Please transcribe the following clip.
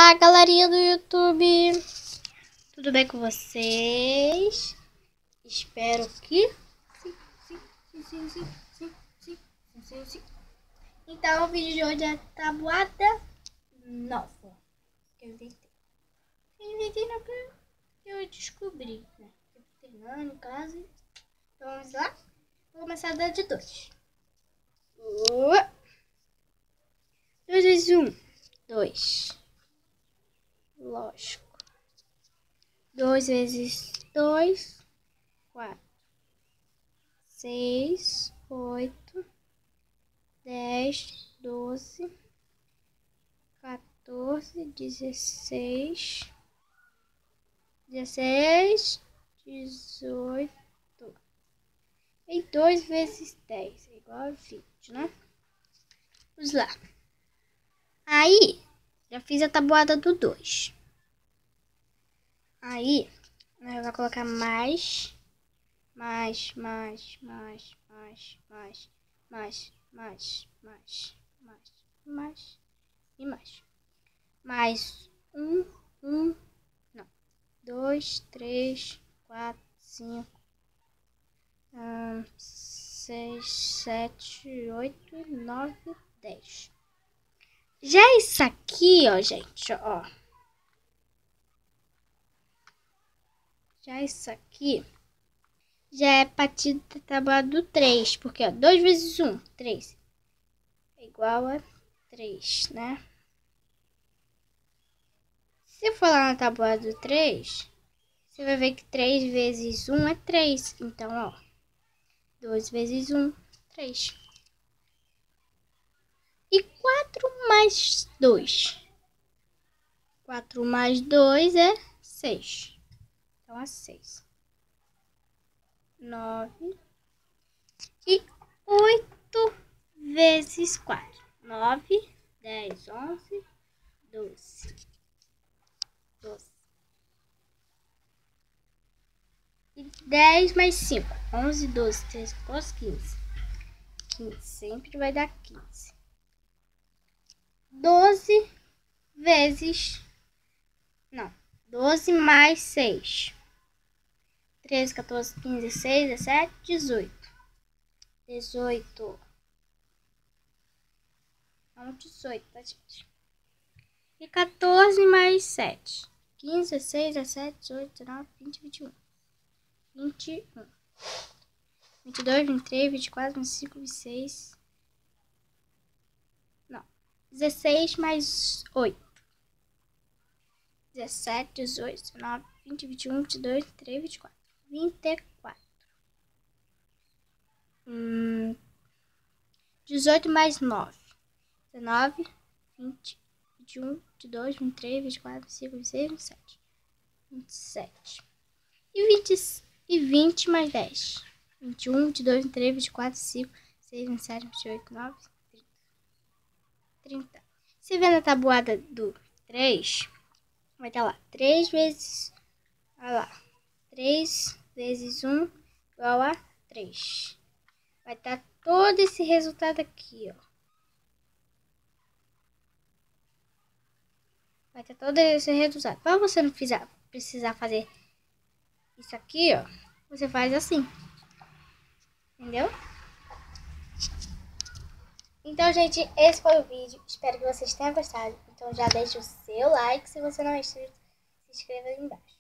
Olá, galerinha do YouTube, tudo bem com vocês? Espero que sim. Então, o vídeo de hoje é tabuada nova que eu inventei. Não, que eu descobri, né? Eu tô treinando em casa. Então, vamos lá? Vou começar a dar de 2. 2 vezes 1, 2. Lógico. 2 vezes 2, 4. 6, 8, 10, 12, 14, 16, 17, 18. E 2 vezes 10 é igual a 20, né? Vamos lá. Aí, já fiz a tabuada do 2. Aí, eu vou colocar mais e mais. Mais 2, 3, 4, 5, 6, 7, 8, 9, 10. Já isso aqui, ó, gente, ó. Já isso aqui já é partida da tábua do 3, porque ó, 2 vezes 1, 3, é igual a 3, né? Se for lá na tábua do 3, você vai ver que 3 vezes 1 é 3. Então, ó, 2 vezes 1, 3. E 4 mais 2. 4 mais 2 é 6. Então, é 6. 9. E 8 vezes 4. 9, 10, 11, 12. 12. E 10 mais 5. 11, 12, 13, 14, 15. 15 sempre vai dar 15. 12 vezes... Não. 12 mais 6. 13, 14, 15, 16, 17, 18. 18. Vamos, 18, tá, gente? E 14 mais 7. 15, 16, 17, 18, 19, 20, 21. 21. 22, 23, 24, 25, 26. Não. 16 mais 8. 17, 18, 19, 20, 21, 22, 23, 24. 24. 18 mais 9. 19, 20, 21, 22, 23, 24, 25, 26, 27. 27. E 20 mais 10. 21, 22, 23, 24, 25, 26, 27, 28, 29, 30. 30. Se vê na tabuada do 3, vai estar lá. 3 vezes... Olha lá. 3 vezes 1 igual a 3. Vai estar todo esse resultado aqui, ó. Vai ter todo esse resultado. Para você não precisar fazer isso aqui, ó, você faz assim. Entendeu? Então, gente, esse foi o vídeo. Espero que vocês tenham gostado. Então, já deixa o seu like. Se você não é inscrito, se inscreva aí embaixo.